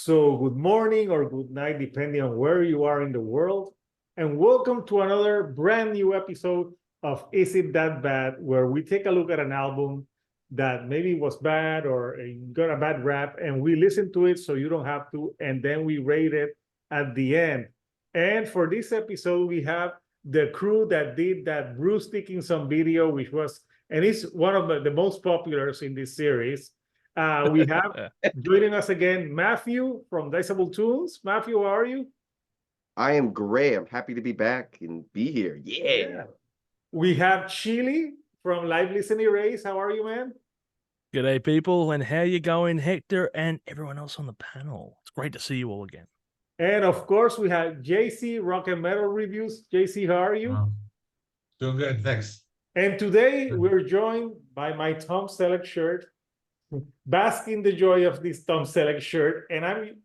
So, good morning or good night, depending on where you are in the world. And welcome to another brand new episode of Is It That Bad, where we take a look at an album that maybe was bad or got a bad rap, and we listen to it so you don't have to, and then we rate it at the end. And for this episode, we have the crew that did that Bruce Dickinson video, which was, and it's one of the most populars in this series. We have joining us again, Matthew from Diceable Tunes. Matthew, how are you? I am great. I'm happy to be back and be here. Yeah. We have Chili from Live Listen Erase. How are you, man? G'day, people, and how you going, Hector, and everyone else on the panel? It's great to see you all again. And of course, we have JC Rock and Metal Reviews. JC, how are you? Doing good, thanks. And today we're joined by my Tom Selleck shirt. Bask in the joy of this Tom Selleck shirt. And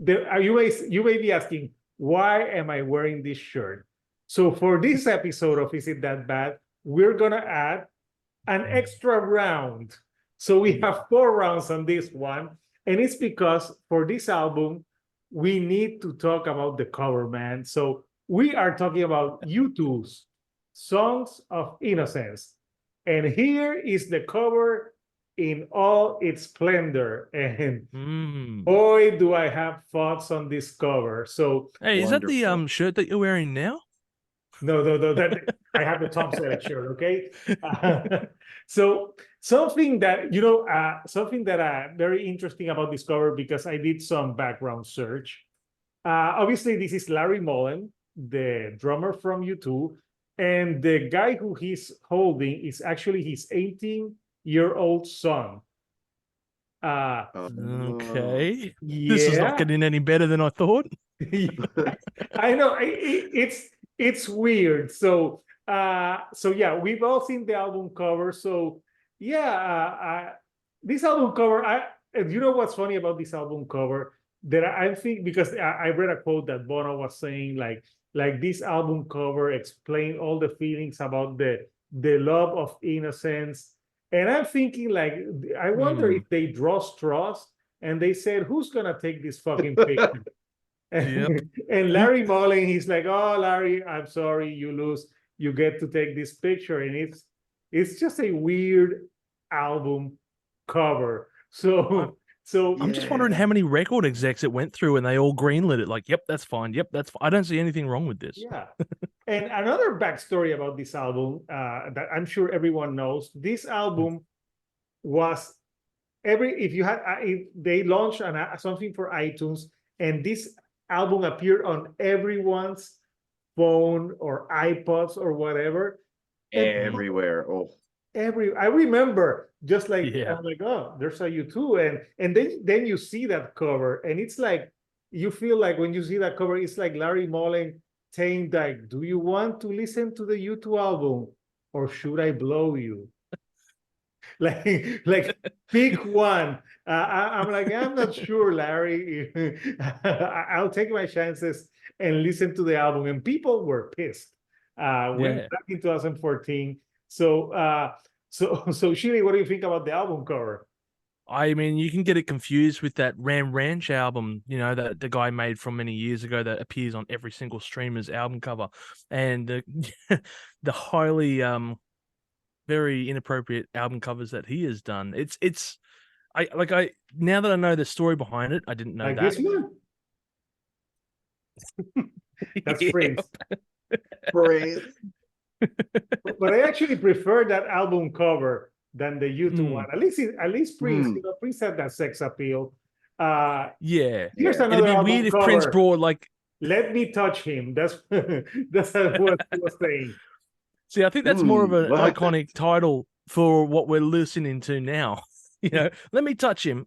you may be asking, why am I wearing this shirt? So for this episode of Is It That Bad, we're gonna add an extra round. So we have 4 rounds on this one, and it's because for this album, we need to talk about the cover, man. So we are talking about U2's Songs of Innocence. And here is the cover in all its splendor. And boy, do I have thoughts on this cover. So hey, is that the shirt that you're wearing now? No, that I have the Tom Selleck shirt, okay? So something that very interesting about this cover, because I did some background search. Obviously, this is Larry Mullen, the drummer from U2, and the guy who he's holding is actually his 18-year-old son. Okay. Yeah. This is not getting any better than I thought. I know it's weird. So yeah, we've all seen the album cover. So yeah, this album cover. You know what's funny about this album cover? That I think, because I read a quote that Bono was saying, like this album cover explained all the feelings about the love of innocence. And I'm thinking, like, I wonder if they draw straws and they said, who's gonna take this fucking picture? And Larry Mullen, he's like, oh, Larry, I'm sorry, you lose. You get to take this picture. And it's just a weird album cover. So I'm just wondering how many record execs it went through and they all greenlit it. Like, yep, that's fine. Yep, that's fine. I don't see anything wrong with this. Yeah. And another backstory about this album that I'm sure everyone knows, this album was they launched something for iTunes, and this album appeared on everyone's phone or iPods or whatever. Everywhere. I remember just like, I'm like, oh, there's a U2, and then you see that cover, and it's like, you feel like when you see that cover, it's like Larry Mullen saying, like, do you want to listen to the U2 album, or should I blow you? like pick one. I'm like, I'm not sure, Larry. I'll take my chances and listen to the album. And people were pissed back in 2014. So Shirley, what do you think about the album cover? I mean, you can get it confused with that Ram Ranch album, you know, that the guy made from many years ago that appears on every single streamer's album cover, and the highly very inappropriate album covers that he has done. I now that I know the story behind it, I didn't know that. This one? That's Prince. But I actually prefer that album cover than the U2 one. At least Prince, you know, Prince had that sex appeal. Here's another It'd be weird if cover. Prince brought like, "Let Me Touch Him." That's what he was saying. See, I think that's more of an iconic title for what we're listening to now. You know, let me touch him.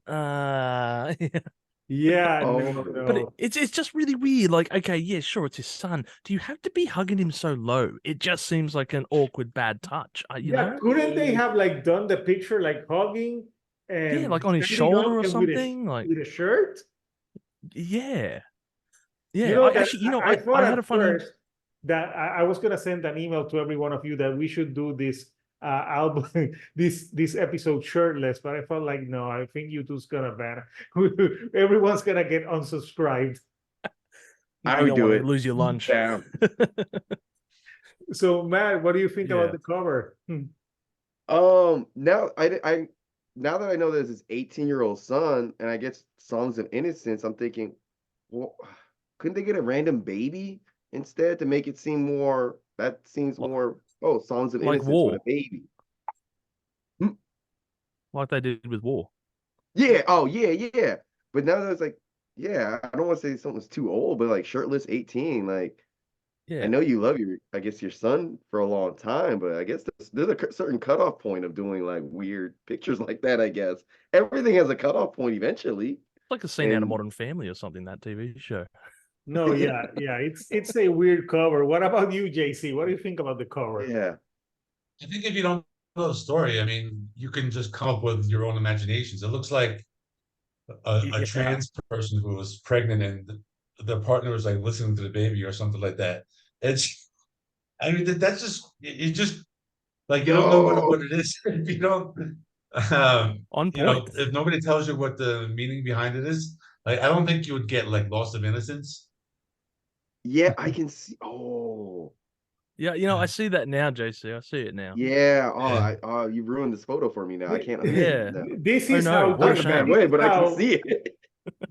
Yeah, no. But it's just really weird. Like, okay, yeah, sure, it's his son. Do you have to be hugging him so low? It just seems like an awkward, bad touch. You know? Couldn't they have like done the picture like hugging and like on his shoulder or something, with a shirt? Yeah. You know, I had a funny. That I was gonna send an email to every one of you that we should do this album this episode shirtless, but I felt like no, I think U2's gonna ban. Everyone's gonna get unsubscribed. I You would don't do want it. to lose your lunch. Damn. So Matt, what do you think about Yeah. the cover? Now that I know there's this 18-year-old son and I get Songs of Innocence, I'm thinking, well, couldn't they get a random baby instead to make it seem more, that seems Like- more, Songs of like Innocence with War. a baby. Like they did with War. Yeah, yeah. But now that it's like, yeah, I don't want to say something's too old, but like shirtless 18, like Yeah. I know you love I guess your son for a long time, but I guess there's a certain cutoff point of doing like weird pictures like that, I guess. Everything has a cutoff point eventually. Like a scene out of And Modern Family or something, that TV show. No, yeah, it's a weird cover. What about you, JC? What do you think about the cover? yeah. I think if you don't know the story, I mean, you can just come up with your own imaginations. It looks like a Yeah. trans person who was pregnant and the partner was like listening to the baby or something like that. It's, I mean, that's just, it just, like, you don't know what it is. If you don't, On you know, point. if nobody tells you what the meaning behind it is, like, I don't think you would get like loss of innocence. Yeah, I can see. Oh, Yeah, you know, I see that now, JC. I see it now. yeah. Yeah. You ruined this photo for me now. I can't Yeah. unsee it now. This Oh, is no, how what a Not in a shame. bad way, but I how- can see it.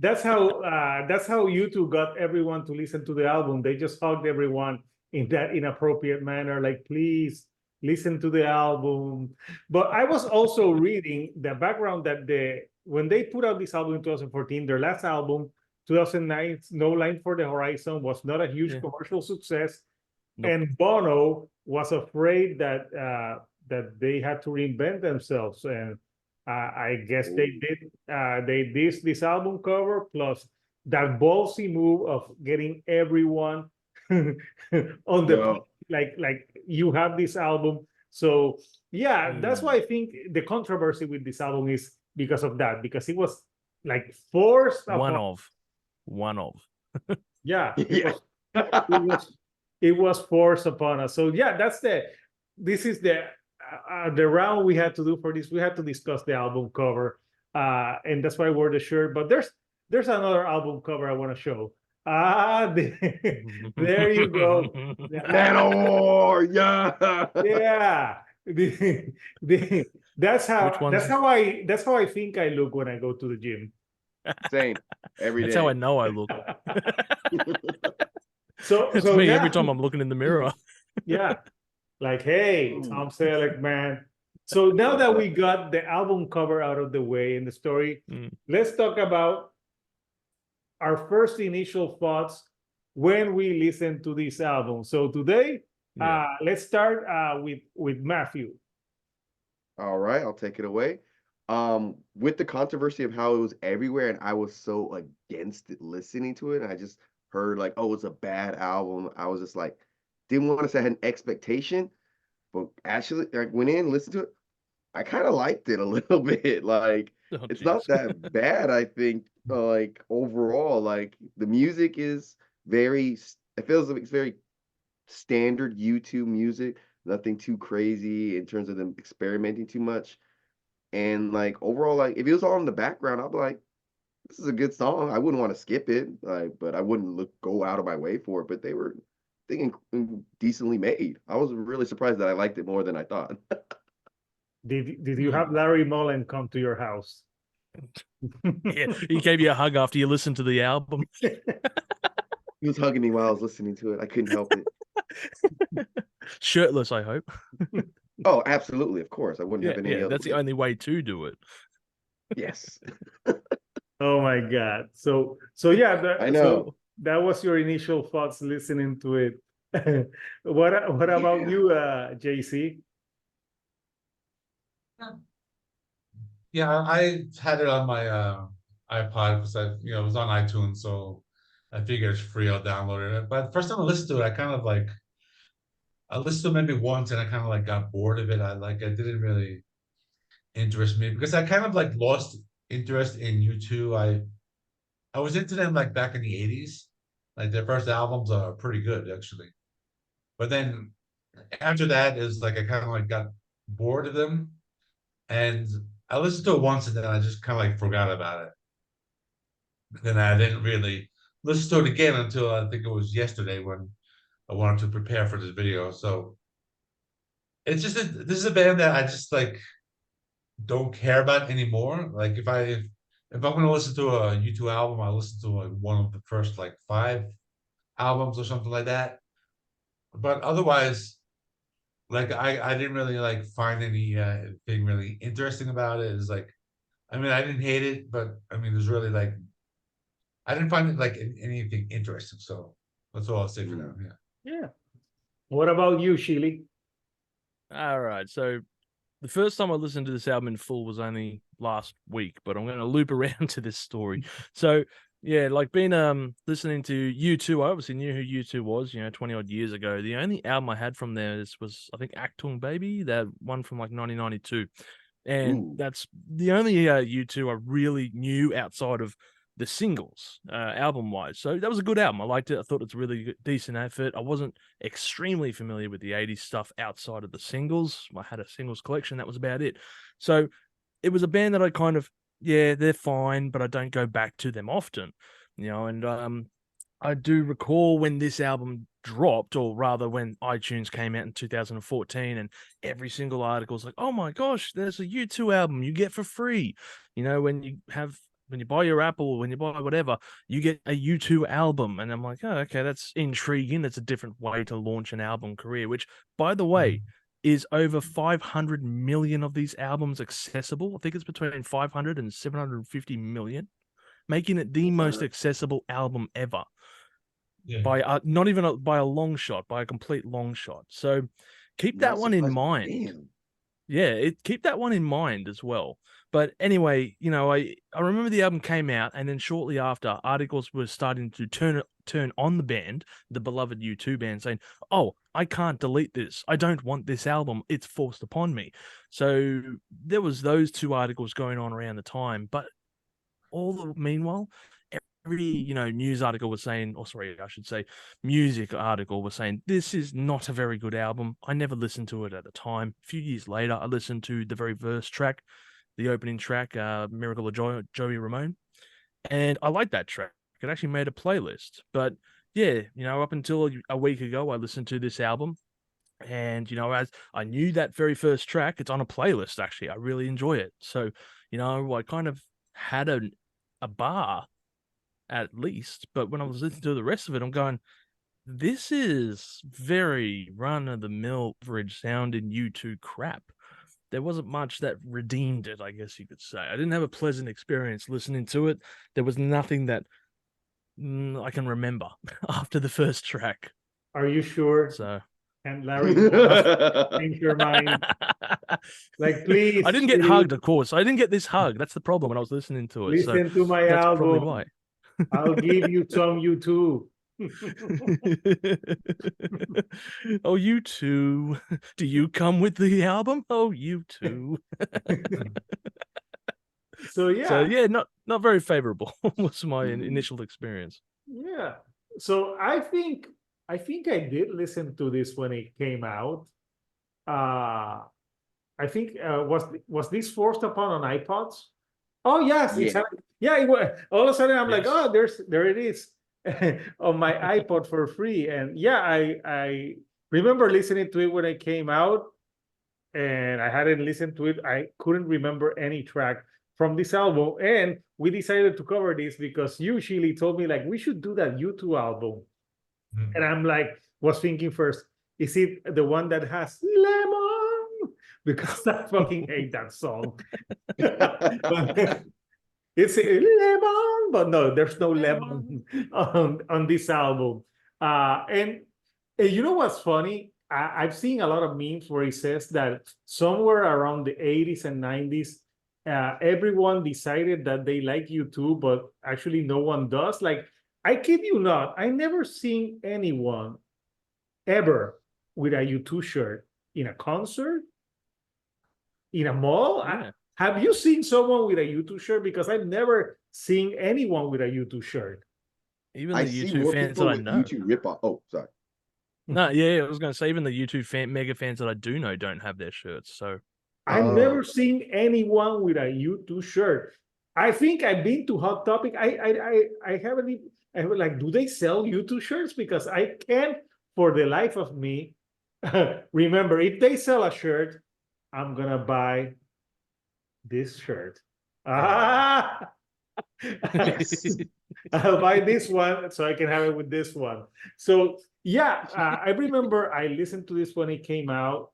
that's how U2 got everyone to listen to the album. They just hugged everyone in that inappropriate manner, like please listen to the album. But I was also reading the background that when they put out this album in 2014, their last album, 2009, No Line for the Horizon, was not a huge Yeah. commercial success. Nope. And Bono was afraid that they had to reinvent themselves, and I guess they did. They did this album cover plus that ballsy move of getting everyone on the No. like you have this album. So yeah, that's Mm. why I think the controversy with this album is because of that, because it was like forced One upon. of. Yeah, Yeah. it was forced upon us. So yeah, this is the round we had to do for this. We had to discuss the album cover, and that's why I wore the shirt. But there's another album cover I want to show. There you go. Manowar, yeah. Yeah, that's Which one's- that's how I think I look when I go to the gym. Same. Every day. That's how I know I look. So It's so me yeah. every time I'm looking in the mirror. Yeah. Like, hey, Tom Selleck, man. So now that we got the album cover out of the way and the story, let's talk about our first initial thoughts when we listen to this album. So today, Yeah. let's start with Matthew. All right, I'll take it away. With the controversy of how it was everywhere, and I was so against it listening to it, and I just heard like, oh, it's a bad album. I was just like, didn't want to say I had an expectation, but actually, I went in, listened to it. I kind of liked it a little bit. Like, Oh, it's not jeez. that bad, I think. Like overall, like the music is it feels like it's very standard U2 music, nothing too crazy in terms of them experimenting too much. And like overall, like if it was all in the background, I'd be like, this is a good song. I wouldn't want to skip it, like, but I wouldn't go out of my way for it. But they were thinking decently made. I was really surprised that I liked it more than I thought. Did you have Larry Mullen come to your house? Yeah, he gave you a hug after you listened to the album. He was hugging me while I was listening to it. I couldn't help it. Shirtless, I hope. Oh, absolutely, of course. I wouldn't Yeah, have any other that's the way. only way to do it. Yes. Oh my God. So yeah, I know. so that was your initial thoughts listening to it. What about Yeah. you, JC? Yeah, I had it on my iPod because it was on iTunes, so I figured it's free. I'll download it. But first time I listened to it, I listened to it maybe once, and I kind of like got bored of it. It didn't really interest me because I kind of like lost interest in U2. I was into them like back in the 80s. Like their first albums are pretty good actually. But then after that is like I kind of like got bored of them, and I listened to it once, and then I just kind of like forgot about it. Then I didn't really listen to it again until I think it was yesterday when I wanted to prepare for this video. So it's just this is a band that I just like don't care about anymore. Like if I'm gonna listen to a U2 album, I listen to like one of the first like 5 albums or something like that. But otherwise, like I didn't really like find any thing really interesting about it. It's like, I mean, I didn't hate it, but I mean, there's really like I didn't find it like anything interesting. So that's all I'll say for now. Yeah. Yeah. What about you, Sheely? All right. So the first time I listened to this album in full was only last week, but I'm going to loop around to this story. So yeah, like being listening to U2, I obviously knew who U2 was, 20 odd years ago. The only album I had from theirs was I think Achtung Baby, that one from like 1992. And Ooh. that's the only U2 I really knew outside of the singles, album wise. So that was a good album. I liked it. I thought it's a really good, decent effort. I wasn't extremely familiar with the 80s stuff outside of the singles. I had a singles collection. That was about it. So it was a band that I kind of, yeah, they're fine, but I don't go back to them often, and I do recall when this album dropped, or rather when iTunes came out in 2014, and every single article was like, oh my gosh, there's a U2 album you get for free. When you buy your Apple, when you buy whatever, you get a U2 album. And I'm like, oh, okay, that's intriguing. That's a different way to launch an album career, which, by the way, is over 500 million of these albums accessible. I think it's between 500 and 750 million, making it the most accessible album ever. Yeah. By not even by a long shot, by a complete long shot. So keep that one in mind. Damn. Yeah, keep that one in mind as well. But anyway, I remember the album came out, and then shortly after, articles were starting to turn on the band, the beloved U2 band, saying, "Oh, I can't delete this. I don't want this album. It's forced upon me." So there was those 2 articles going on around the time. But meanwhile, every news article was saying, or sorry, I should say, music article was saying, this is not a very good album. I never listened to it at the time. A few years later, I listened to the very first track, the opening track, Miracle of Joey Ramone, and I liked that track. It actually made a playlist. But yeah, up until a week ago, I listened to this album, and as I knew that very first track, it's on a playlist. Actually, I really enjoy it. So I kind of had a bar at least, but when I was listening to the rest of it, I'm going, this is very run-of-the-mill average sounding U2 crap. There wasn't much that redeemed it, I guess you could say. I didn't have a pleasant experience listening to it. There was nothing that I can remember after the first track. Are you sure? So, And Larry, change your mind. Like, please. I didn't get hugged, of course. I didn't get this hug. That's the problem when I was listening to it. Listen to my that's album. probably why. I'll give you some U2. Oh, U2. Do you come with the album? Oh, U2. So yeah, not very favorable was my initial experience. Yeah. So I think I did listen to this when it came out. I think was this forced upon on iPods? Oh yes, Yeah. It was. All of a sudden I'm like, Yes. oh, there it is on my iPod for free. And yeah, I remember listening to it when it came out, and I hadn't listened to it. I couldn't remember any track from this album. And we decided to cover this because you, Sheely, told me like we should do that U2 album. And I'm like, was thinking first, is it the one that has lemon? Because I fucking hate that song. It's a lemon, but no, there's no lemon on this album. And you know what's funny? I've seen a lot of memes where it says that somewhere around the 80s and 90s, everyone decided that they like U2, but actually no one does. Like, I kid you not, I never seen anyone ever with a U2 shirt in a concert, in a mall. Yeah. Have you seen someone with a U2 shirt? Because I've never seen anyone with a U2 shirt. Even I the see U2 more fans people that I with know. U2 ripoff. Oh, sorry. No, yeah, I was going to say even the U2 mega fans that I do know don't have their shirts. So I've Oh. never seen anyone with a U2 shirt. I think I've been to Hot Topic. I haven't even, I was like, do they sell U2 shirts? Because I can't for the life of me remember if they sell a shirt, I'm gonna buy this shirt. Ah, Yes. I'll buy this one so I can have it with this one. So yeah, I remember I listened to this when it came out.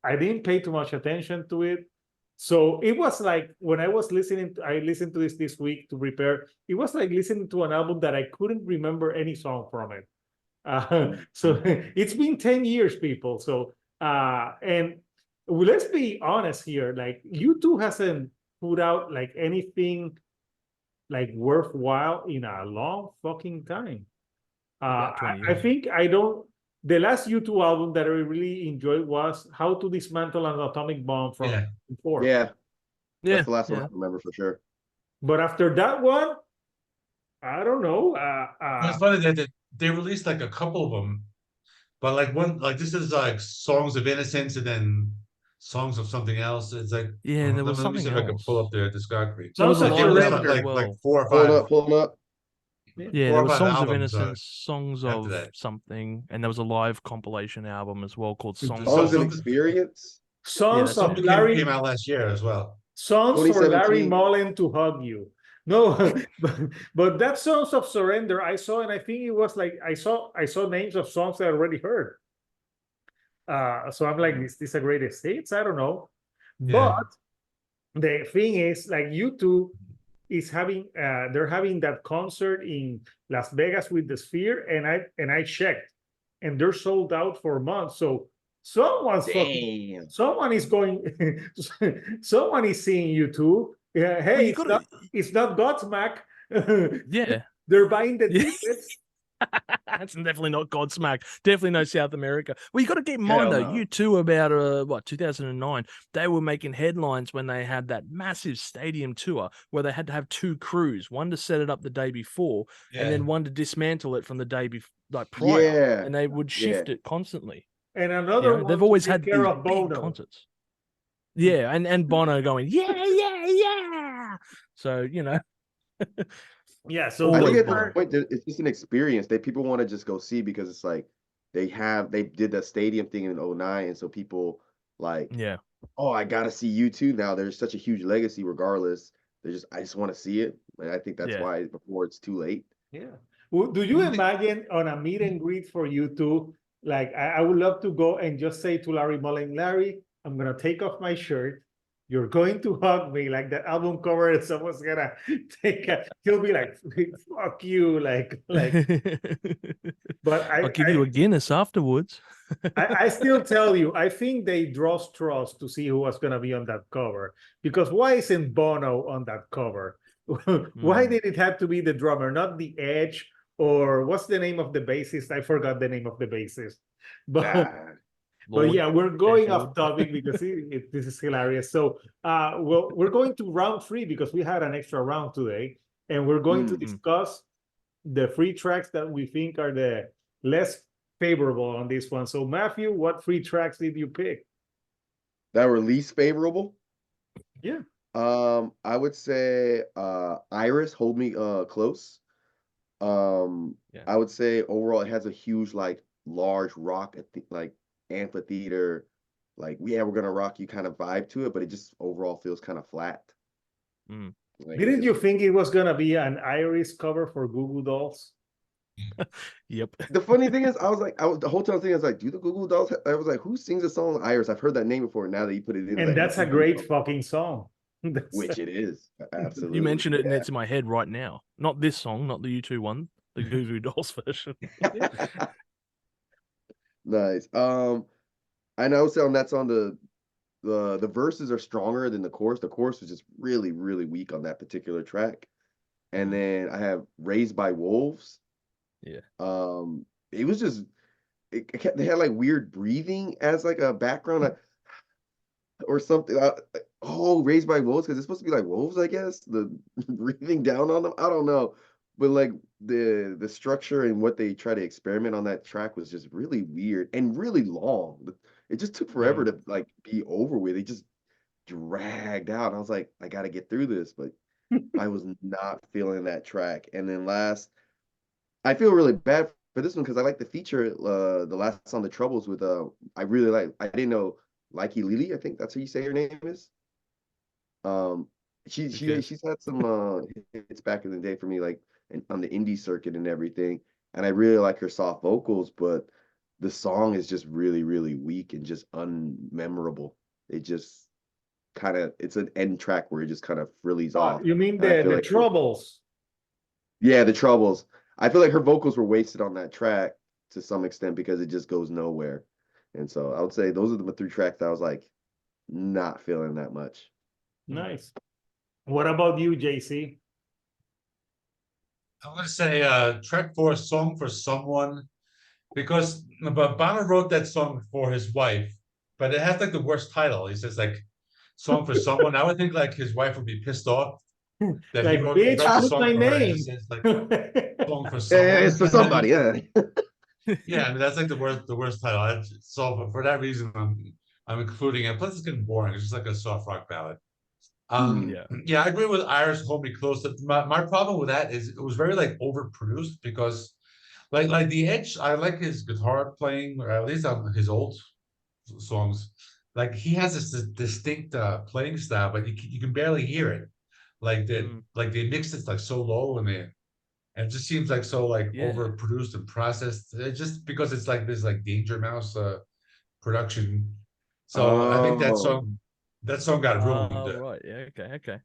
I didn't pay too much attention to it. So it was like when I was listening, I listened to this week to prepare. It was like listening to an album that I couldn't remember any song from it. So it's been 10 years, people. So and well, let's be honest here. Like U2 hasn't put out like anything like worthwhile in a long fucking time. about 20 I years. think I don't. The last U2 album that I really enjoyed was How to Dismantle an Atomic Bomb from Yeah. 4. Yeah, Yeah, that's the last one yeah. I remember for sure. But after that one, I don't know. It's funny that they released like a couple of them, but like one, like this is like Songs of Innocence and then Songs of something else. It's like, Yeah, there was let me see something if I can pull else. up their discography. There was Songs a of Like they live released record Surrender. as like well. 4 or 5, Pulling up. Yeah, 4 there or was 5 Songs of albums. Innocence, Songs after of that. something, and there was a live compilation album as well called Songs So Songs of of. something, Experience, Yeah, Songs that's the of one. something came Larry, out last year as well. Songs for Larry 2017. Mullen to Hug You. No, but that Songs of Surrender I saw, and I think it was like I saw names of songs I already heard. So I'm like, is this a greatest hits? I don't know. Yeah. But the thing is, like U2 is having they're having that concert in Las Vegas with the Sphere, and I checked, and they're sold out for months. So someone's fucking Damn. someone is going someone is seeing U2. Yeah, Well, hey, you got to. it's not Godsmack. Yeah, They're buying the yeah. tickets. That's definitely not Godsmack. Definitely no South America. Well, you got to keep in mind Hell though, no. U2 about what 2009, they were making headlines when they had that massive stadium tour where they had to have 2 crews, one to set it up the day before, and then one to dismantle it from the day like prior, Yeah. and they would Yeah. shift it constantly. And You another know, one they've to always take had care these of big Bono. concerts. Yeah, and Bono going, yeah. So you know, Yeah, so I those think always at this Bono. were point it's just an experience that people want to just go see because it's like they did that stadium thing in '09, and so people like, Yeah. oh, I gotta see U2 now. There's such a huge legacy regardless. I just want to see it. And I think that's Yeah. why before it's too late. Yeah. Well, do you imagine on a meet and greet for U2, like I would love to go and just say to Larry Mullen, Larry, I'm gonna take off my shirt. You're going to hug me like that album cover, and someone's gonna he'll be like, fuck you, but I'll give you a Guinness afterwards. I still tell you, I think they draw straws to see who was gonna be on that cover. Because why isn't Bono on that cover? Why did it have to be the drummer, not the Edge, or what's the name of the bassist? I forgot the name of the bassist. But Lord, yeah, we're going Lord. off topic because this is hilarious. So well, we're going to round 3 because we had an extra round today, and we're going to discuss the free tracks that we think are the less favorable on this one. So Matthew, what free tracks did you pick? That were least favorable? Yeah. I would say Iris, Hold Me Close. Yeah. I would say overall it has a huge like large rock like amphitheater, like yeah, we're gonna rock you kind of vibe to it, but it just overall feels kind of flat. Like, Didn't you think it was gonna be an Iris cover for Goo Goo Dolls? Yep. The funny thing is, the whole time thinking, I was like, do the Google Dolls? I was like, who sings the song Iris? I've heard that name before. Now that you put it in, And like, that's a great fucking song. which it is. Absolutely. You mentioned it, and yeah. it's in my head right now. Not this song, not the U2 one, the Goo Goo Dolls version. Nice. I know on that song the verses are stronger than the chorus. The chorus was just really, really weak on that particular track. And then I have Raised by Wolves. Yeah. It was just they had like weird breathing as like a background or something. Raised by Wolves because it's supposed to be like wolves, I guess. The breathing down on them. I don't know. but like the structure and what they try to experiment on that track was just really weird and really long. It just took forever to like be over with. It just dragged out. I was like, I gotta get through this, but I was not feeling that track. And then last, I feel really bad for this one because I like the feature, the last song, The Troubles with I really like. I didn't know Likey Lily. I think that's how you say her name is. Um, Okay. she's had some hits back in the day for me, like on the indie circuit and everything. And I really like her soft vocals, but the song is just really, really weak and just unmemorable. It just kind of it's an end track where it just kind of frillies off. You mean And I feel the like Troubles? yeah, the Troubles. I feel like her vocals were wasted on that track to some extent because it just goes nowhere. And so I would say those are the three tracks that I was like not feeling that much. Nice. What about you, JC? I'm gonna say track 4, Song for Someone, because but Bono wrote that song for his wife, but it has like the worst title. He says like Song for Someone. I would think like his wife would be pissed off that Like, he bitch, writes a put song my for her and just name. says like Song for Yeah, it's Someone. for somebody, yeah. Yeah, I mean that's like the worst title. So for that reason, I'm including it. Plus, it's getting boring. It's just like a soft rock ballad. Mhm. Yeah. Yeah, I agree with Iris. Hold Me Close. My problem with that is it was very like overproduced because like the Edge. I like his guitar playing, or at least on his old songs. Like he has this distinct playing style, but you can barely hear it. Like that, Mm. like they mixed it like so low and it just seems like so like Yeah. overproduced and processed. It just because it's like this like Danger Mouse production. So I think that Oh. song got ruined. Oh, right. Yeah. Okay. Okay.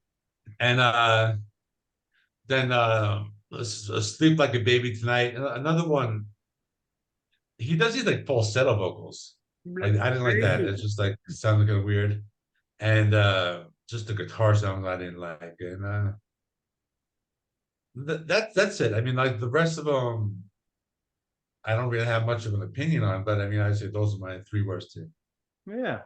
And then Sleep Like a Baby Tonight. Another one. He does these like falsetto vocals. I didn't like that. It's just like it sounded kind of weird. And just the guitar sounds I didn't like. And that's it. I mean, like the rest of them, I don't really have much of an opinion on. But I mean, I say those are my three worst two. Yeah.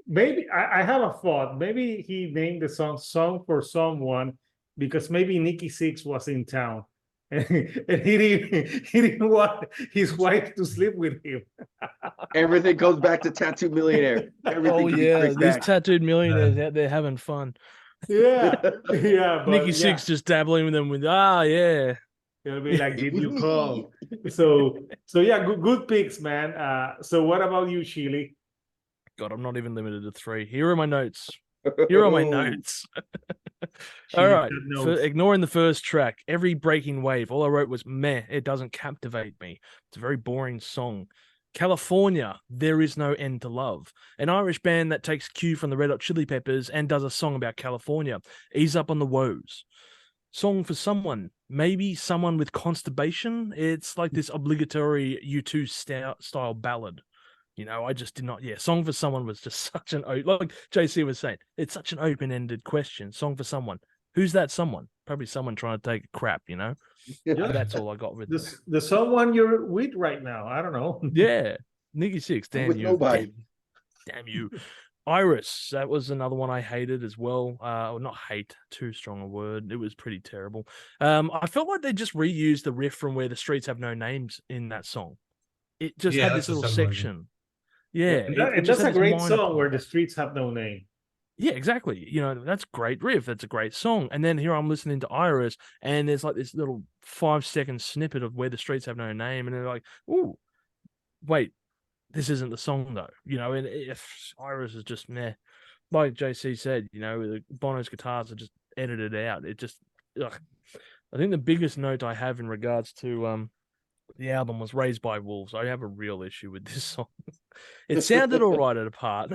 Maybe I have a thought. Maybe he named the song for Someone because maybe Nikki Sixx was in town. And he didn't want his wife to sleep with him. Everything goes back to Tattoo Millionaire. Everything Oh can be yeah, traced these back. tattooed millionaires out there having fun. Yeah, yeah, Nikki but yeah, Sixx just dabbling with them with yeah. it'll be like, It did was you me. call? So yeah, good picks, man. So what about you, Sheely? God, I'm not even limited to 3. Here are my notes. Here are my notes. All Sheely's right. got For notes. ignoring the first track, Every Breaking Wave, all I wrote was meh. It doesn't captivate me. It's a very boring song. California, There Is No End to Love, an Irish band that takes cue from the Red Hot Chili Peppers and does a song about California. Ease Up on the Woes. Song for Someone, maybe someone with constipation. It's like this obligatory U2 style ballad. You know, I just did not. Yeah, Song for Someone was just such an like JC was saying. It's such an open-ended question. Song for Someone. Who's that someone? Probably someone trying to take a crap. You know, Yeah, that's all I got with it. the someone you're with right now. I don't know. Yeah, Nikki Sixx. I'm Damn with you. nobody. Damn you. Iris, that was another one I hated as well. Or not hate, too strong a word. It was pretty terrible. I felt like they just reused the riff from Where the Streets Have No Names in that song. It just Yeah, had that's this a little similar. section. Yeah, And, it just that's had a this great minor song where part. the streets have no name. Yeah, exactly. You know, that's great riff. That's a great song. And then here I'm listening to Iris, and there's like this little 5-second snippet of Where the Streets Have No Name, and they're like, "Ooh, wait, this isn't the song though." You know, and if Iris is just meh, like JC said, you know, Bono's guitars are just edited out. It just, ugh. I think the biggest note I have in regards to the album was Raised by Wolves. I have a real issue with this song. It sounded all right at a part,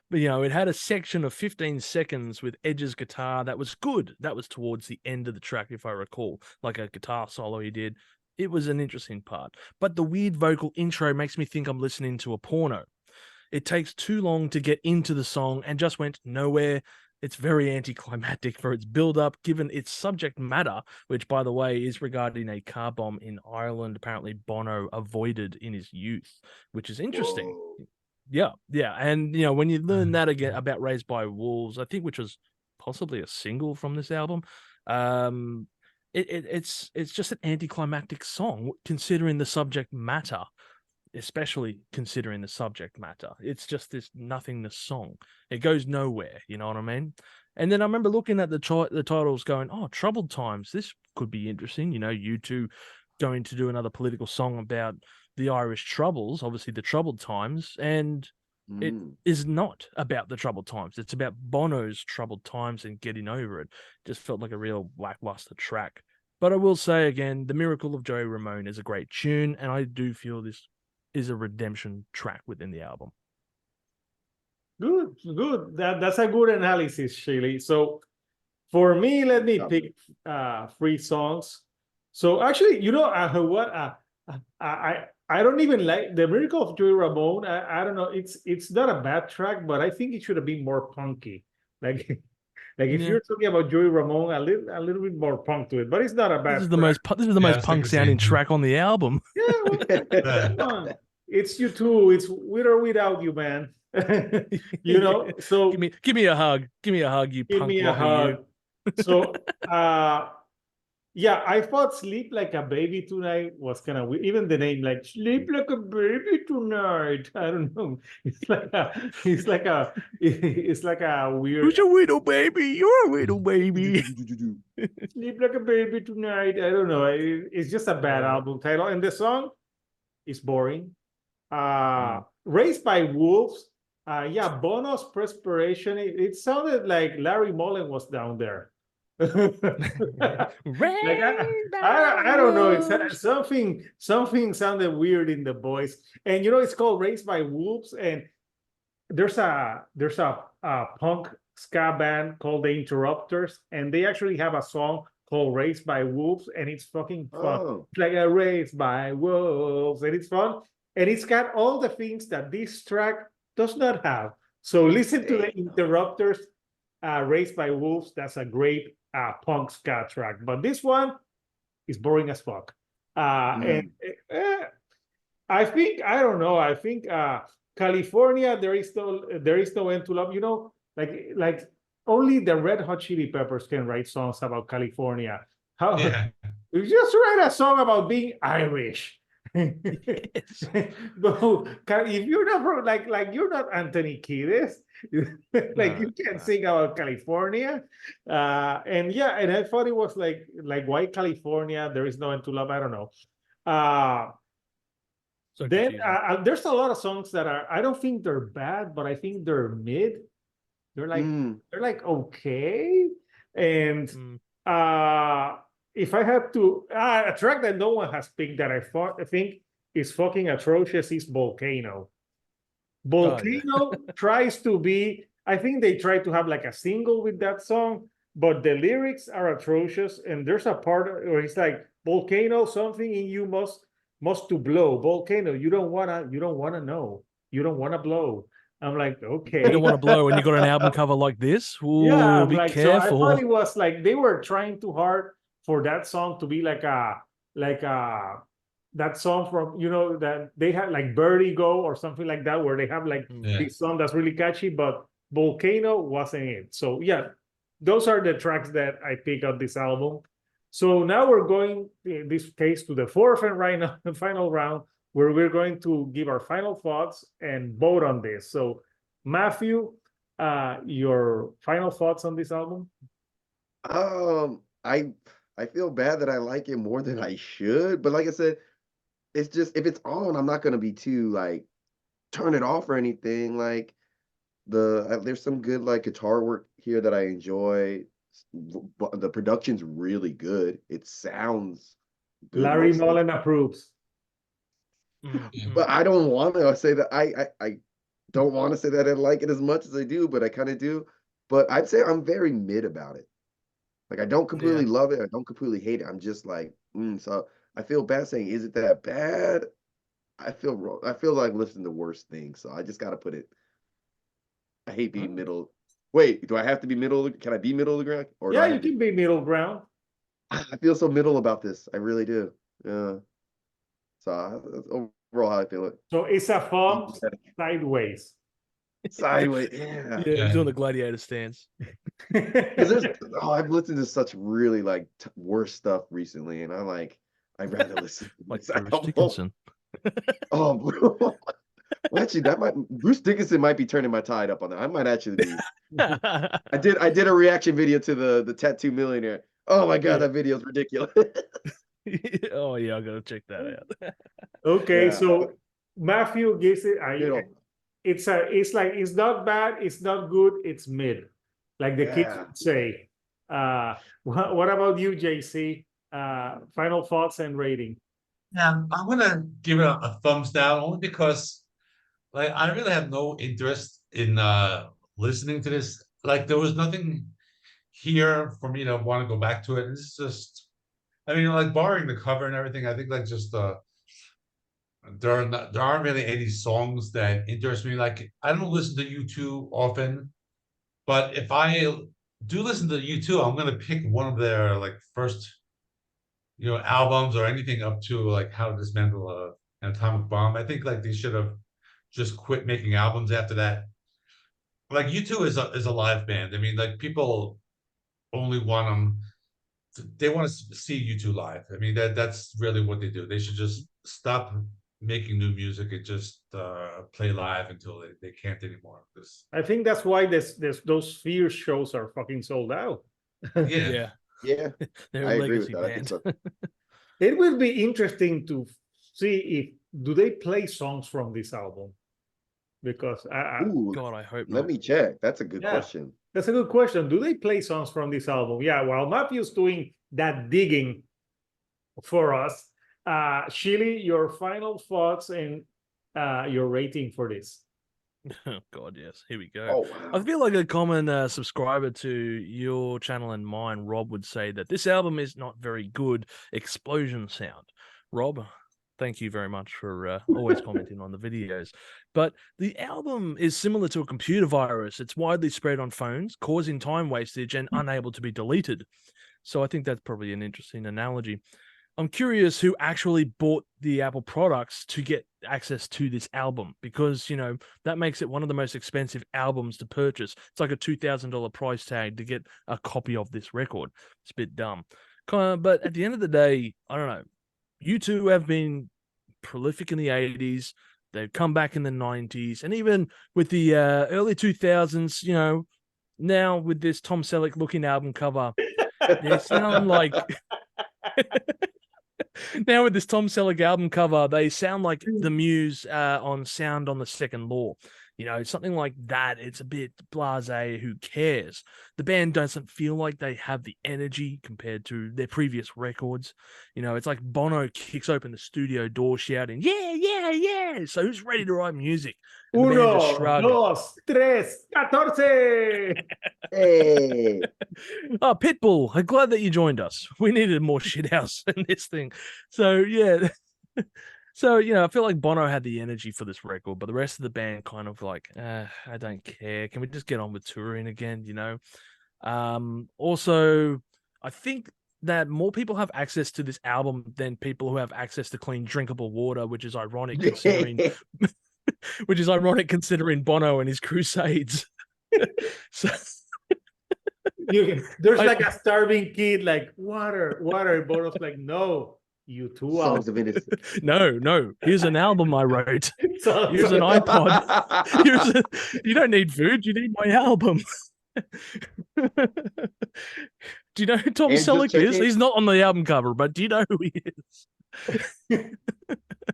but you know, it had a section of 15 seconds with Edge's guitar that was good. That was towards the end of the track, if I recall, like a guitar solo he did. It was an interesting part, but the weird vocal intro makes me think I'm listening to a porno. It takes too long to get into the song and just went nowhere. It's very anticlimactic for its build-up, given its subject matter, which, by the way, is regarding a car bomb in Ireland. Apparently, Bono avoided in his youth, which is interesting. Whoa. Yeah, and you know when you learn that again about Raised by Wolves, I think, which was possibly a single from this album, um, it's just an anticlimactic song considering the subject matter, especially considering the subject matter. It's just this nothingness song. It goes nowhere, you know what I mean? And then I remember looking at the titles going, oh, Troubled Times, this could be interesting. You know, U2 going to do another political song about the Irish Troubles, obviously the Troubled Times, and it is not about the Troubled Times. It's about Bono's Troubled Times and getting over it. Just felt like a real lackluster track. But I will say again, The Miracle of Joey Ramone is a great tune, and I do feel this is a redemption track within the album. Good, good. That's a good analysis, Shaylee. So for me, let me pick 3 songs. So actually, you know what? I don't even like The Miracle of Joey Ramone. I don't know. It's not a bad track, but I think it should have been more punky. Like if you're talking about Joey Ramone, a little bit more punk to it. But it's not a bad. This is the most punk sounding track on the album. Yeah, well, come on. It's U2. It's with or without you, man. You know. So give me a hug. Give me a hug, you give punk me a rocker, hug. you. So yeah, I thought Sleep Like a Baby Tonight was kind of weird. Even the name, like Sleep Like a Baby Tonight. I don't know. It's like a weird. Who's a widow baby? You're a widow baby. Sleep Like a Baby Tonight. I don't know. It's just a bad album title. And the song is boring. Raised by Wolves. Yeah, Bono's Perspiration. It sounded like Larry Mullen was down there. Like I don't know. It's something sounded weird in the voice, and you know it's called Raised by Wolves, and there's a punk ska band called the Interrupters, and they actually have a song called Raised by Wolves, and it's fucking fun. It's like a Raised by Wolves, and it's fun, and it's got all the things that this track does not have. So listen to the Interrupters, Raised by Wolves. That's a great punk ska track, but this one is boring as fuck. And I think I don't know. I think California, there is no end to love. You know, like only the Red Hot Chili Peppers can write songs about California. How you just write a song about being Irish. Yes. No, if you're not from, like you're not Anthony Kiedis, like you can't sing about California. And yeah, and I thought it was like why California? There is no end to love. I don't know. So then there's a lot of songs that I don't think they're bad, but I think they're mid. They're like okay. And if I had to a track that no one has picked that I think is fucking atrocious is Volcano. Volcano tries to be, I think they try to have like a single with that song, but the lyrics are atrocious, and there's a part where it's like, Volcano, something in you must to blow. Volcano, you don't wanna know. You don't wanna blow. I'm like, okay. You don't want to blow when you got an album cover like this. Ooh, yeah, I'm be like, careful. So I thought it was like they were trying too hard for that song to be like that song from, you know, that they had like Birdie Go or something like that, where they have like this song that's really catchy, but Volcano wasn't it. So yeah, those are the tracks that I pick up this album. So now we're going, in this case, to the fourth and final round, where we're going to give our final thoughts and vote on this. So Matthew, your final thoughts on this album? I feel bad that I like it more than I should, but like I said, it's just, if it's on, I'm not gonna be too like turn it off or anything. Like there's some good like guitar work here that I enjoy. The production's really good. It sounds good. Larry Mullen approves. But I don't want to say that I don't want to say that I like it as much as I do, but I kind of do. But I'd say I'm very mid about it. Like I don't completely love it. I don't completely hate it. I'm just like, so I feel bad saying, is it that bad? I feel wrong. I feel like listening to worse things. So I just got to put it. I hate being middle. Wait, do I have to be middle? Can I be middle of the ground? Or yeah, you can be middle ground. I feel so middle about this. I really do. Yeah. So that's overall how I feel it. So it's a thumb sideways. Sideways, yeah. Yeah, doing the gladiator stance. Because there's I've listened to such really like worse stuff recently, and I'd rather listen to Like this Bruce album. Dickinson. Oh, bro. Well, actually, Bruce Dickinson might be turning my tide up on that. I might actually be. I did a reaction video to the Tattoo Millionaire. Oh my god, Yeah. that video is ridiculous. Oh yeah, I gotta check that out. Okay, Yeah. so Matthew gives it. Middle. It's like it's not bad, it's not good, it's mid, like the kids Yeah. would say. What about you, JC? Final thoughts and rating. Yeah, I'm gonna give it a thumbs down only because like I really have no interest in listening to this. Like there was nothing here for me to want to go back to it. It's just I mean like barring the cover and everything, I think like just there aren't really any songs that interest me. Like I don't listen to U2 often, but if I do listen to U2, I'm gonna pick one of their like first albums or anything up to like How to Dismantle an Atomic Bomb. I think like they should have just quit making albums after that. Like U2 is a live band. I mean, like people only want them. They want to see U2 live. I mean that's really what they do. They should just stop making new music and just play live until they can't anymore. I think that's why those Sphere shows are fucking sold out. Yeah. Yeah, They're I a agree with legacy that. I think band. so. It will be interesting to see if do they play songs from this album, because Ooh, God, I hope let not. me check. That's a good Yeah. question. that's a good question. Do they play songs from this album? Yeah, while Matthew's doing that digging for us, Shili, your final thoughts and your rating for this. Oh God, yes. Here we go. Oh I wow. feel like a common subscriber to your channel and mine, Rob, would say that this album is not very good explosion sound. Rob, thank you very much for always commenting on the videos. But the album is similar to a computer virus. It's widely spread on phones, causing time wastage and unable to be deleted. So I think that's probably an interesting analogy. I'm curious who actually bought the Apple products to get access to this album, because, that makes it one of the most expensive albums to purchase. It's like a $2,000 price tag to get a copy of this record. It's a bit dumb. But at the end of the day, I don't know. U2 have been prolific in the 80s. They've come back in the 90s. And even with the early 2000s, now with this Tom Selleck looking album cover, they sound like... Now with this Tom Selleck album cover, they sound like the Muse on Sound on the Second Law. Something like that. It's a bit blasé. Who cares? The band doesn't feel like they have the energy compared to their previous records. It's like Bono kicks open the studio door shouting, "Yeah, yeah, yeah!" So who's ready to write music? And the band just Uno, shrug. dos, tres, 14. Hey. Oh, Pitbull, I'm glad that you joined us. We needed more shithouse in this thing. So, yeah. So, I feel like Bono had the energy for this record, but the rest of the band kind of like, I don't care. Can we just get on with touring again, Also, I think that more people have access to this album than people who have access to clean, drinkable water, which is ironic considering Bono and his Crusades. So... There's like a starving kid, like water. And Bono's like, no, U2 Songs album. of Innocence. No. Here's an album I wrote. Songs Here's of- an iPod. You don't need food. You need my album. Do you know who Tom And just Selleck is? checking- He's not on the album cover, but do you know who he is?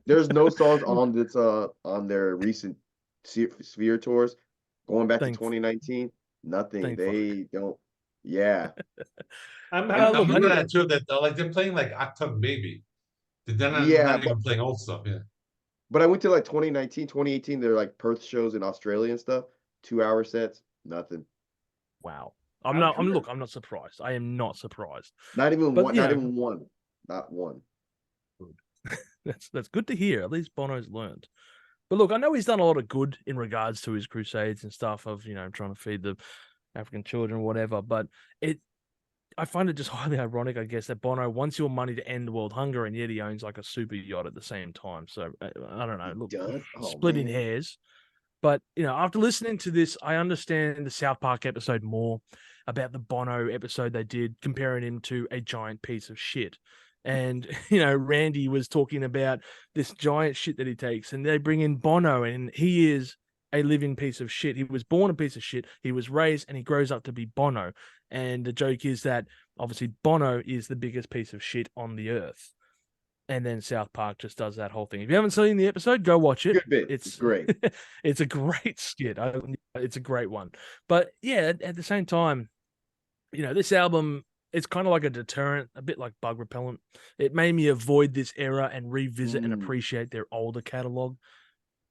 There's no songs on this on their recent Sphere tours going back to 2019. Nothing. Thank They don't. Yeah. I'm I'm look, looking at too that like they're playing like Octung Baby. They're not Yeah, even playing old stuff. Yeah. But I went to like 2019, 2018. They're like Perth shows in Australia and stuff. 2-hour sets. Nothing. Wow. I'm I'm not surprised. I am not surprised. Not even But, one. you Not know- even one. Not one. That's good to hear. At least Bono's learned. But look, I know he's done a lot of good in regards to his crusades and stuff of, trying to feed the African children or whatever. But I find it just highly ironic, I guess, that Bono wants your money to end world hunger, and yet he owns like a super yacht at the same time. So I don't know. Look, Done? Oh, splitting man. hairs. But after listening to this, I understand the South Park episode more about the Bono episode they did, comparing him to a giant piece of shit. And Randy was talking about this giant shit that he takes, and they bring in Bono, and he is a living piece of shit. He was born a piece of shit. He was raised, and he grows up to be Bono. And the joke is that obviously Bono is the biggest piece of shit on the earth. And then South Park just does that whole thing. If you haven't seen the episode, go watch it. Good bit. It's great. It's a great skit. It's a great one. But yeah, at the same time, this album, it's kind of like a deterrent, a bit like bug repellent. It made me avoid this era and revisit and appreciate their older catalog.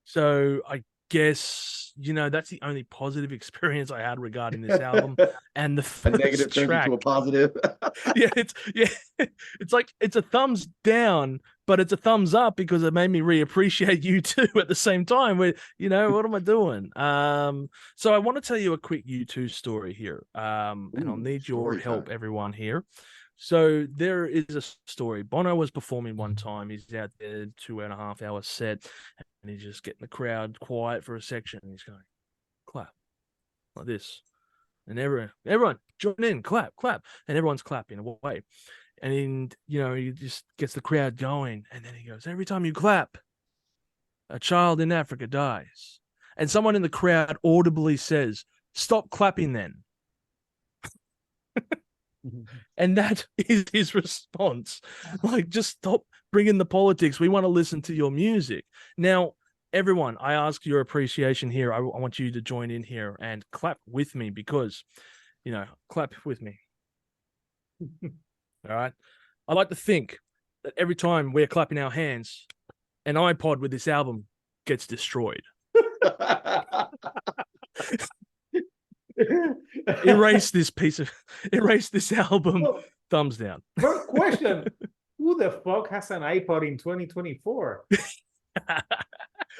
So I guess that's the only positive experience I had regarding this album. And the first a negative turns track, into a positive. it's like it's a thumbs down, but it's a thumbs up because it made me reappreciate U2 at the same time. Where what am I doing? So I want to tell you a quick U2 story here, and I'll need your help, everyone here. So there is a story. Bono was performing one time. He's out there, 2.5-hour set, and he's just getting the crowd quiet for a section. And he's going, clap, like this. And everyone join in, clap, clap. And everyone's clapping away. And then, he just gets the crowd going. And then he goes, every time you clap, a child in Africa dies. And someone in the crowd audibly says, stop clapping then. And that is his response. Like, just stop bringing the politics. We want to listen to your music. Now, everyone, I ask your appreciation here. I want you to join in here and clap with me because, clap with me. All right. I like to think that every time we're clapping our hands, an iPod with this album gets destroyed. Erase this album. Well, thumbs down. First question: who the fuck has an iPod in 2024?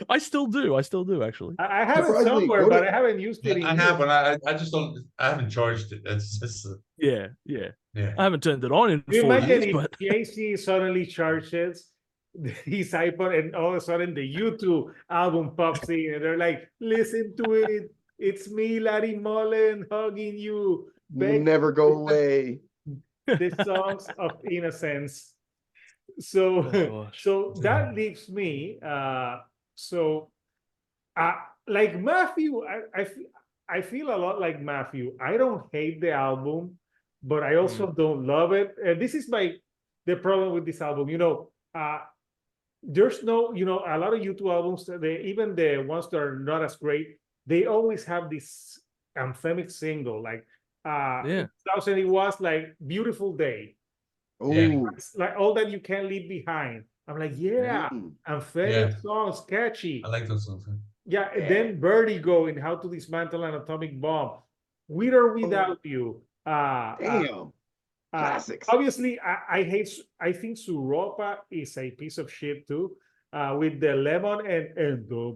I still do actually. I have it somewhere, but I haven't used it. I have, but I just don't. I haven't charged it. It's just yeah. I haven't turned it on in 4 years. But Casey suddenly charges his iPod, and all of a sudden the U2 album pops in, and they're like, "Listen to it. It's me, Larry Mullen, hugging you. You'll never go away." The songs of Innocence. So, so that leaves me. Like Matthew, I feel a lot like Matthew. I don't hate the album, but I also don't love it. This is the problem with this album. There's no, a lot of U2 albums, even the ones that are not as great, they always have this anthemic single. Like 2000, it was like Beautiful Day. Oh, it's like All That You Can't Leave Behind. I'm like, anthemic songs, catchy. I like those songs. Yeah, and then Vertigo and How to Dismantle an Atomic Bomb. With or Without You. Damn. Classics. Obviously, I think Suropa is a piece of shit too. With the lemon and the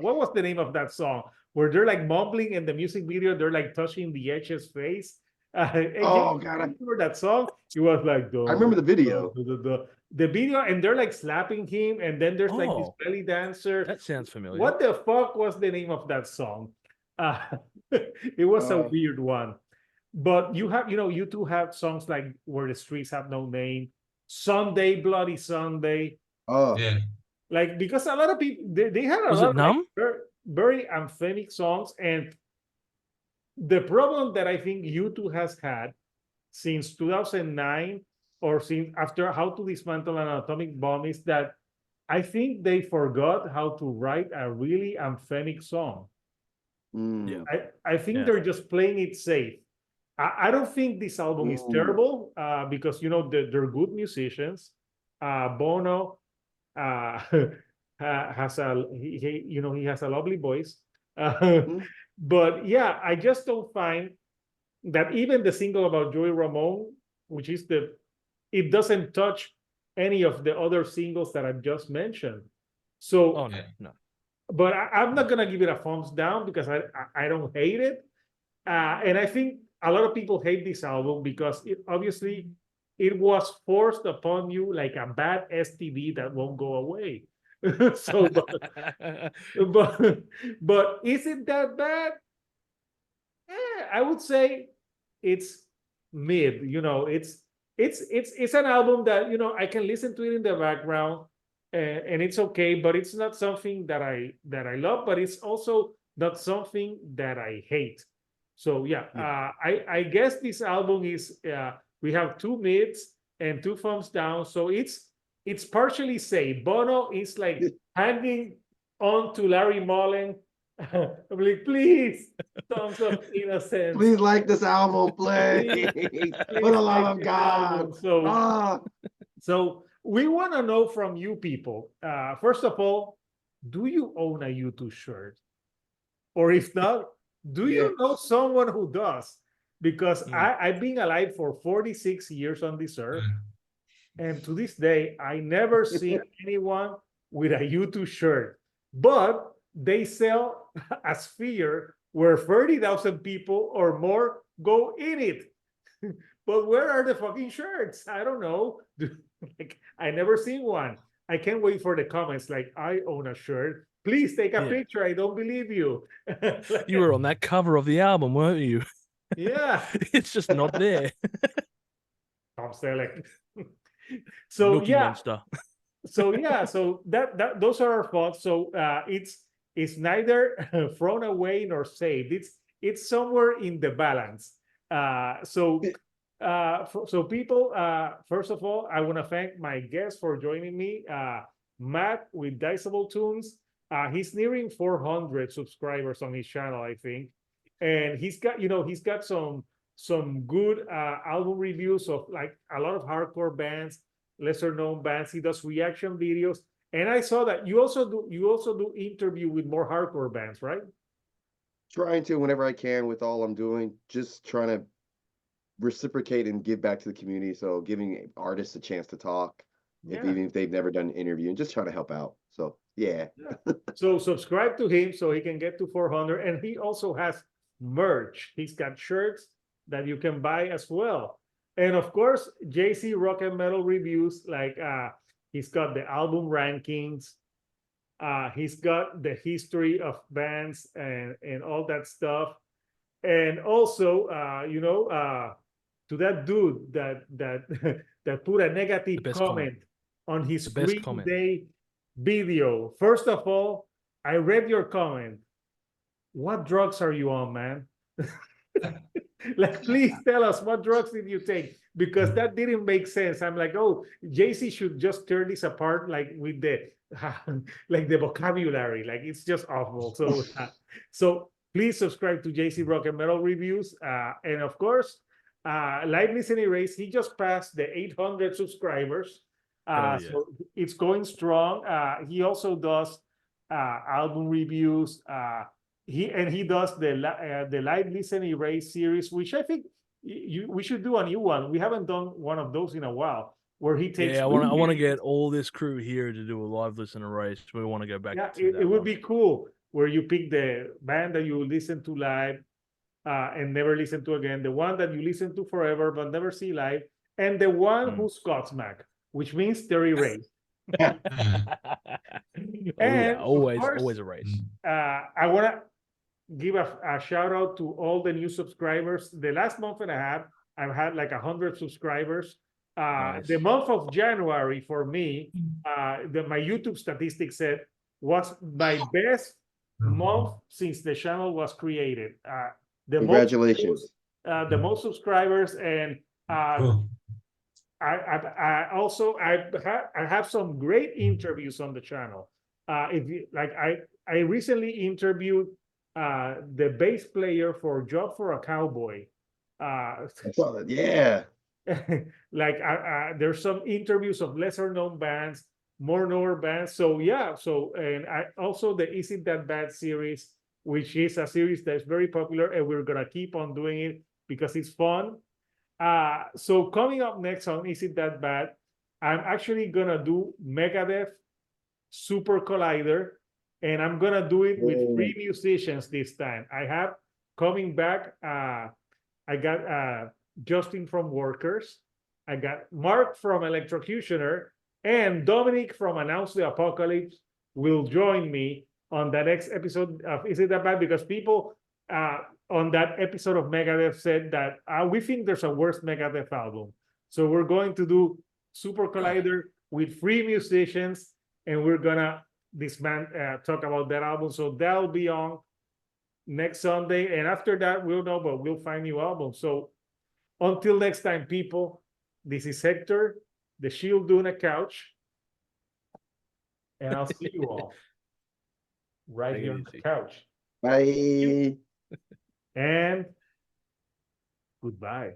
what was the name of that song where they're like mumbling in the music video, they're like touching the Edge's face. God, I remember that song. It was like I remember the video. The video, and they're like slapping him, and then there's like this belly dancer. That sounds familiar. What the fuck was the name of that song? It was a weird one. But you two have songs like Where the Streets Have No Name, Sunday, Bloody Sunday. Oh, yeah. Like, because a lot of people, they had a lot of very anthemic songs. And the problem that I think U2 has had since 2009, or since after How to Dismantle an Atomic Bomb, is that I think they forgot how to write a really anthemic song. I think they're just playing it safe. I don't think this album is terrible because they're good musicians. Bono has he has a lovely voice, but yeah, I just don't find that even the single about Joey Ramone, which is it doesn't touch any of the other singles that I've just mentioned. So no. But I'm not gonna give it a thumbs down because I don't hate it, and I think a lot of people hate this album because it was forced upon you like a bad STD that won't go away. So, but but is it that bad? I would say it's mid. You know, it's an album that I can listen to it in the background, and it's okay. But it's not something that I love. But it's also not something that I hate. So yeah, Yeah. I guess this album is we have two mids and two thumbs down. So it's partially safe. Bono is like hanging on to Larry Mullen. I'm like, please, songs of innocence. Please like this album, Please, please. For please the love like of this God. album. So, Ah, so we want to know from you people. First of all, do you own a U2 shirt? Or if not, do yeah. you know someone who does? Because Mm. I've been alive for 46 years on this earth, and to this day, I never seen anyone with a U2 shirt. But they sell a sphere where 30,000 people or more go in it. But where are the fucking shirts? I don't know. Like, I never seen one. I can't wait for the comments. Like, I own a shirt. Please take a Yeah. picture. I don't believe you. You were on that cover of the album, weren't you? Yeah. It's just not there. Tom Selleck. So Nookie yeah. Monster. So yeah. So that those are our thoughts. So it's neither thrown away nor saved. It's somewhere in the balance. So people, first of all, I want to thank my guest for joining me, Matt with Diceable Tunes. He's nearing 400 subscribers on his channel, I think, and he's got some good album reviews of like a lot of hardcore bands, lesser known bands. He does reaction videos, and I saw that you also do interview with more hardcore bands, right? Trying to whenever I can with all I'm doing, just trying to reciprocate and give back to the community. So giving artists a chance to talk, Yeah. even if they've never done an interview, and just trying to help out. So yeah. So subscribe to him so he can get to 400, and he also has merch. He's got shirts that you can buy as well, and of course, JC Rock and Metal reviews. Like he's got the album rankings. He's got the history of bands and all that stuff, and also to that dude that that put a negative best comment on his The best Green comment. Day video. First of all, I read your comment. What drugs are you on, man? Like, please tell us, what drugs did you take? Because that didn't make sense. I'm like, oh, JC should just tear this apart, like with the like the vocabulary. Like, it's just awful. So please subscribe to JC Rock and Metal Reviews. And of course, live listening race. He just passed the 800 subscribers. Hell yeah. So it's going strong. He also does album reviews. He does the live listening race series, which I think we should do a new one. We haven't done one of those in a while, where he takes. Yeah, I want to get all this crew here to do a live listener race. We want to go back Yeah, to that it would one. be cool where you pick the band that you listen to live and never listen to again, the one that you listen to forever but never see live, and the one who's Godsmack, which means Terry Ray. Oh And yeah, of course, always a race. I want to give a shout out to all the new subscribers. The last month and a half, I've had like 100 subscribers. Nice. The month of January for me, my YouTube statistics said was my best month since the channel was created. Congratulations. The most subscribers, and Cool. I also have some great interviews on the channel. If you like, I recently interviewed the bass player for Job for a Cowboy. I saw that. Yeah. Like there's some interviews of lesser known bands, more known bands. So yeah, and I also the Is It That Bad series, which is a series that's very popular, and we're gonna keep on doing it because it's fun. So coming up next on Is It That Bad, I'm actually gonna do Megadeth Super Collider, and I'm gonna do it with 3 musicians this time. I have coming back. I got Justin from Workers. I got Mark from Electrocutioner and Dominic from Announce the Apocalypse, will join me on the next episode of Is It That Bad? Because people on that episode of Megadeth said that we think there's a worse Megadeth album. So we're going to do Super Collider with free musicians, and we're gonna talk about that album. So that'll be on next Sunday, and after that we'll know, but we'll find new albums. So until next time, people, this is Hector, the Shield Duna Couch, and I'll see you all right Take it here on the easy. couch. Bye. And goodbye.